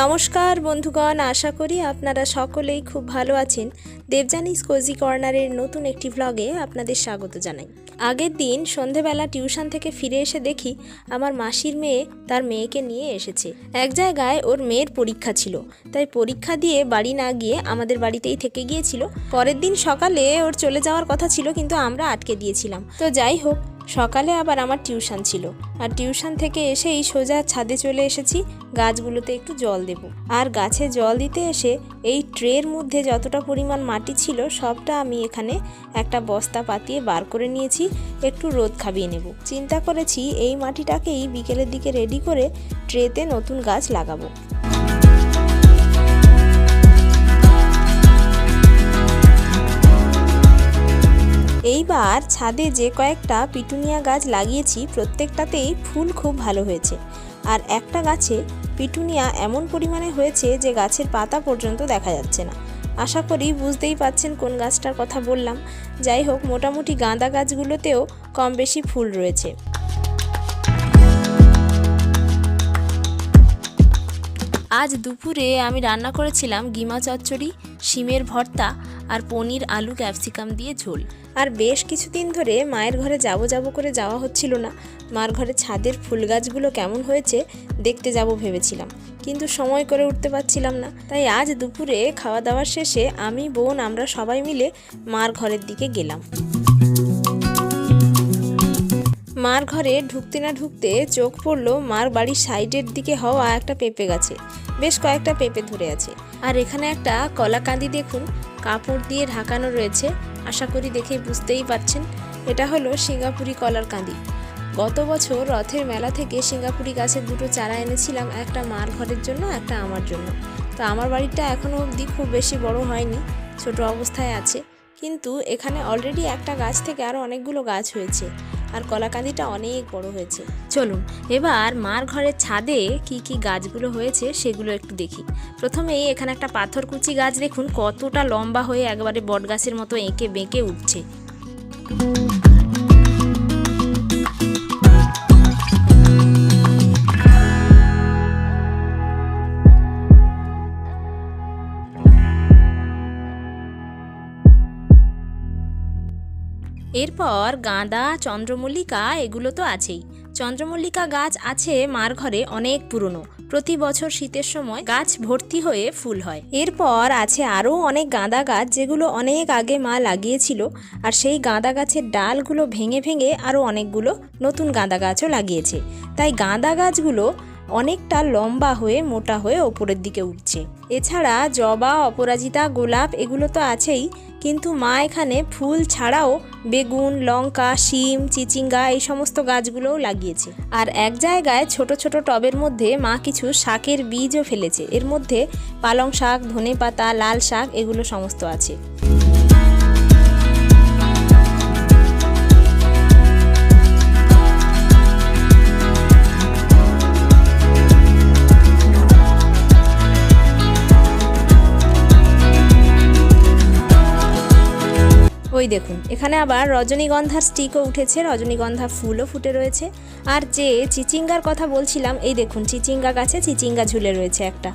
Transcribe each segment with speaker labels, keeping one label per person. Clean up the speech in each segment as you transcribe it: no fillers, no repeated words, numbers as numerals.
Speaker 1: নমস্কার বন্ধুগণ, আশা করি আপনারা সকলেই খুব ভালো আছেন। দেবযানীস কোজি কর্নারের নতুন একটি ভ্লগে আপনাদের স্বাগত জানাই। আগের দিন সন্ধেবেলা টিউশন থেকে ফিরে এসে দেখি আমার মাসির মেয়ে তার মেয়েকে নিয়ে এসেছে। এক জায়গায় ওর মেয়ের পরীক্ষা ছিল, তাই পরীক্ষা দিয়ে বাড়ি না গিয়ে আমাদের বাড়িতেই থেকে গিয়েছিল। পরের দিন সকালে ওর চলে যাওয়ার কথা ছিল, কিন্তু আমরা আটকে দিয়েছিলাম। তো যাই হোক, সকালে আবার আমার টিউশন ছিল, আর টিউশন থেকে এসেই সোজা ছাদে চলে এসেছি গাছগুলোতে একটু জল দেব। আর গাছে জল দিতে এসে এই ট্রের মধ্যে যতটা পরিমাণ মাটি ছিল সবটা আমি এখানে একটা বস্তা পাতিয়ে বার করে নিয়েছি, একটু রোদ খাবিয়ে নেব। চিন্তা করেছি এই মাটিটাকেই বিকেলের দিকে রেডি করে ট্রেতে নতুন গাছ লাগাবো। এইবার ছাদে যে কয়েকটা পিটুনিয়া গাছ লাগিয়েছি প্রত্যেকটাতেই ফুল খুব ভালো হয়েছে। আর একটা গাছে পিটুনিয়া এমন পরিমাণে হয়েছে যে গাছের পাতা পর্যন্ত দেখা যাচ্ছে না। আশা করি বুঝতেই পাচ্ছেন কোন গাছটার কথা বললাম। যাই হোক, মোটামুটি গাঁদা গাছগুলোতেও কম বেশি ফুল রয়েছে। আজ দুপুরে আমি রান্না করেছিলাম গিমা চচ্চড়ি, শিমের ভর্তা আর পনির আলু ক্যাপসিকাম দিয়ে ঝোল। আর বেশ কিছুদিন ধরে মায়ের ঘরে যাব করে যাওয়া হচ্ছিল না। মার ঘরে ছাদের ফুল গাছগুলো কেমন হয়েছে দেখতে যাব ভেবেছিলাম, কিন্তু সময় করে উঠতে পারছিলাম না। তাই আজ দুপুরে খাওয়া দাওয়ার শেষে আমি, বোন, আমরা সবাই মিলে মার ঘরের দিকে গেলাম। মার ঘরে ঢুকতে না ঢুকতে চোখ পড়লো মার বাড়ির সাইডের দিকে হওয়া একটা পেঁপে গাছে। বেশ কয়েকটা পেঁপে ধরে আছে। আর এখানে একটা কলাকাঁদি দেখুন কাপড় দিয়ে ঢাকানো রয়েছে। আশা করি দেখে বুঝতেই পারছেন এটা হলো সিঙ্গাপুরি কলার কাঁদি। গত বছর রথের মেলা থেকে সিঙ্গাপুরি গাছের দুটো চারা এনেছিলাম, একটা মার ঘরের জন্য, একটা আমার জন্য। তো আমার বাড়িটা এখনও অবধি খুব বেশি বড় হয়নি, ছোট অবস্থায় আছে, কিন্তু এখানে অলরেডি একটা গাছ থেকে আরও অনেকগুলো গাছ হয়েছে। আর কলাকাঁদিটা অনেক বড় হয়েছে। চলুন এবার মার ঘরের ছাদে কি কি গাছগুলো হয়েছে সেগুলো একটু দেখি। প্রথমেই এখানে একটা পাথরকুচি গাছ দেখুন কতটা লম্বা হয়ে একেবারে বট গাছের মতো এঁকে বেঁকে উঠছে। এরপর গাঁদা, চন্দ্রমল্লিকা এগুলো তো আছেই। চন্দ্রমল্লিকা গাছ আছে মার ঘরে অনেক পুরনো, প্রতি বছর শীতের সময় গাছ ভর্তি হয়ে ফুল হয়। এরপর আছে আরও অনেক গাঁদা গাছ যেগুলো অনেক আগে মা লাগিয়েছিল, আর সেই গাঁদা গাছের ডালগুলো ভেঙে ভেঙে আরও অনেকগুলো নতুন গাঁদা গাছও লাগিয়েছে। তাই গাঁদা গাছগুলো অনেকটা লম্বা হয়ে মোটা হয়ে ওপরের দিকে উঠছে। এছাড়া জবা, অপরাজিতা, গোলাপ এগুলো তো আছেই, কিন্তু মা এখানে ফুল ছাড়াও বেগুন, লঙ্কা, শিম, চিচিঙ্গা এই সমস্ত গাছগুলোও লাগিয়েছে। আর এক জায়গায় ছোট ছোট টবের মধ্যে মা কিছু শাকের বীজও ফেলেছে। এর মধ্যে পালং শাক, ধনেপাতা, লাল শাক এগুলো সমস্ত আছে। ওই দেখুন এখানে আবার রজনীগন্ধার স্টিকও উঠেছে, রজনীগন্ধা ফুলও ফুটে রয়েছে। আর যে চিচিঙ্গার কথা বলছিলাম, এই দেখুন চিচিঙ্গা গাছে চিচিঙ্গা ঝুলে রয়েছে একটা।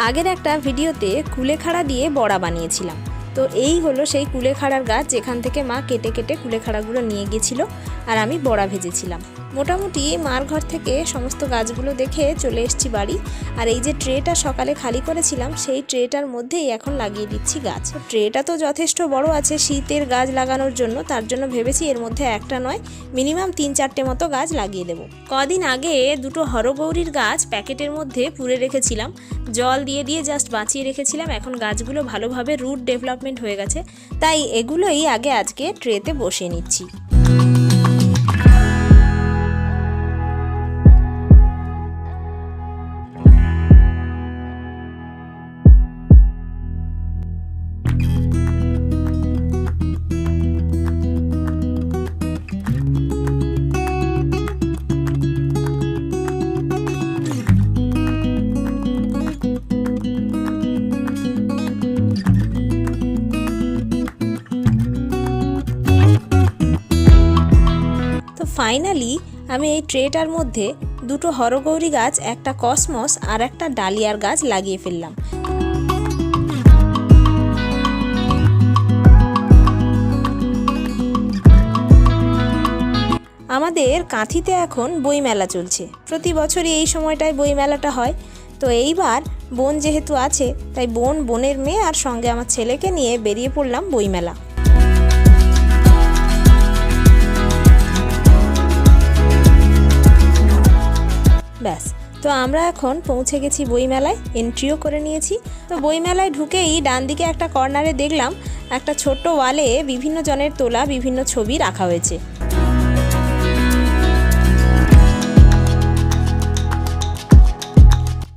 Speaker 1: আগের একটা ভিডিওতে কুলেখাড়া দিয়ে বড়া বানিয়েছিলাম। তো এই হলো সেই কুলেখাড়ার গাছ যেখান থেকে মা কেটে কেটে কুলেখাড়াগুলো নিয়ে গেছিলো আর আমি বড়া ভেজেছিলাম। মোটামুটি মার ঘর থেকে সমস্ত গাছগুলো দেখে চলে এসেছি বাড়ি। আর এই যে ট্রেটা সকালে খালি করেছিলাম সেই ট্রেটার মধ্যেই এখন লাগিয়ে দিচ্ছি গাছ। ট্রেটা তো যথেষ্ট বড় আছে শীতের গাছ লাগানোর জন্য, তার জন্য ভেবেছি এর মধ্যে একটা নয় মিনিমাম 3-4টে মতো গাছ লাগিয়ে দেবো। কদিন আগে দুটো হরগৌরীর গাছ প্যাকেটের মধ্যে পুরে রেখেছিলাম, জল দিয়ে দিয়ে জাস্ট বাঁচিয়ে রেখেছিলাম। এখন গাছগুলো ভালোভাবে রুট ডেভেলপমেন্ট হয়ে গেছে, তাই এগুলোই আগে আজকে ট্রেতে বসিয়ে নিচ্ছি। ফাইনালি আমি এই ট্রেটার মধ্যে দুটো হরগৌরী গাছ, একটা কসমস আর একটা ডালিয়ার গাছ লাগিয়ে ফেললাম। আমাদের কাঁথিতে এখন বইমেলা চলছে, প্রতি বছরই এই সময়টায় বইমেলাটা হয়। তো এইবার বোন যেহেতু আছে তাই বোনের মেয়ে আর সঙ্গে আমার ছেলেকে নিয়ে বেরিয়ে পড়লাম বইমেলা। ব্যাস, তো আমরা এখন পৌঁছে গেছি বইমেলায়, এন্ট্রিও করে নিয়েছি। তো বইমেলায় ঢুকেই ডান দিকে একটা কর্নারে দেখলাম একটা ছোট্ট ওয়ালে বিভিন্ন জনের তোলা বিভিন্ন ছবি রাখা হয়েছে।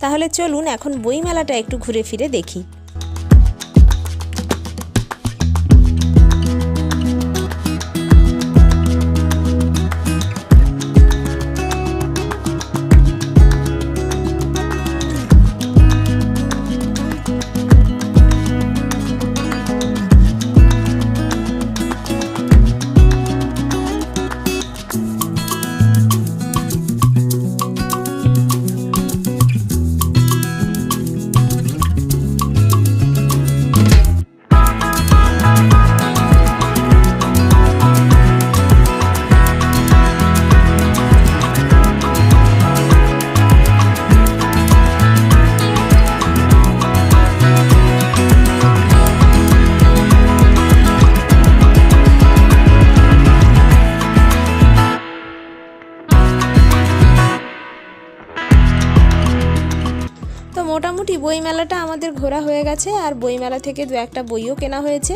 Speaker 1: তাহলে চলুন এখন বইমেলাটা একটু ঘুরে ফিরে দেখি। মোটামুটি বইমেলাটা আমাদের ঘোরা হয়ে গেছে আর বইমেলা থেকে 2-1টা বইও কেনা হয়েছে।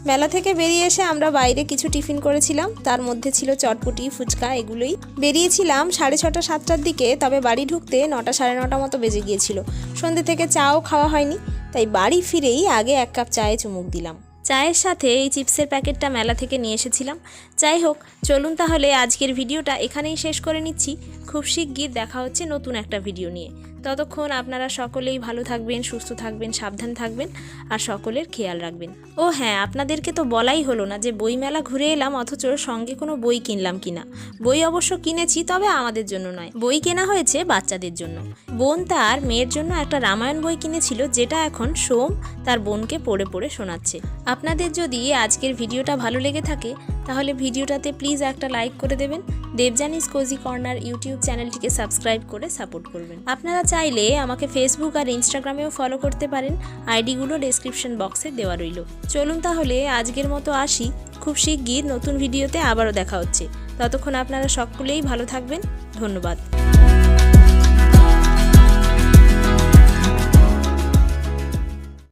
Speaker 1: মেলা থেকে বেরিয়ে এসে আমরা বাইরে কিছু টিফিন করেছিলাম, তার মধ্যে ছিল চটপটি ফুচকা এগুলোই। বেরিয়েছিলাম 6:30-7টার দিকে, তবে বাড়ি ঢুকতে 9-9:30 মতো বেজে গিয়েছিল। সন্ধ্যে থেকে চাও খাওয়া হয়নি, তাই বাড়ি ফিরেই আগে 1 কাপ চায়ে চুমুক দিলাম। চায়ের সাথে এই চিপসের প্যাকেটটা মেলা থেকে নিয়ে এসেছিলাম। যাই হোক, চলুন তাহলে আজকের ভিডিওটা এখানেই শেষ করে নিচ্ছি। খুব শিগগির দেখা হচ্ছে নতুন একটা ভিডিও নিয়ে। ততক্ষণ আপনারা সকলেই ভালো থাকবেন, সুস্থ থাকবেন, সাবধান থাকবেন আর সকলের খেয়াল রাখবেন। ও হ্যাঁ, আপনাদেরকে তো বলাই হলো না যে বইমেলা ঘুরে এলাম অথচ সঙ্গে কোনো বই কিনলাম কিনা। বই অবশ্য কিনেছি, তবে আমাদের জন্য নয়, বই কেনা হয়েছে বাচ্চাদের জন্য। বোন তার মেয়ের জন্য একটা রামায়ণ বই কিনেছিল, যেটা এখন সোম তার বোনকে পড়ে পড়ে শোনাচ্ছে। আপনাদের যদি আজকের ভিডিওটা ভালো লেগে থাকে তাহলে ভিডিওটাতে প্লিজ একটা লাইক করে দেবেন। দেবজানিস কোজি কর্নার ইউটিউব চ্যানেলটিকে সাবস্ক্রাইব করে সাপোর্ট করবেন। আপনারা চাইলে আমাকে ফেসবুক আর ইনস্টাগ্রামেও ফলো করতে পারেন, আইডিগুলো ডেসক্রিপশন বক্সে দেওয়া রইল। চলুন তাহলে আজকের মতো আসি, খুব শিগগির নতুন ভিডিওতে আবারও দেখা হচ্ছে। ততক্ষণ আপনারা সকলেই ভালো থাকবেন, ধন্যবাদ।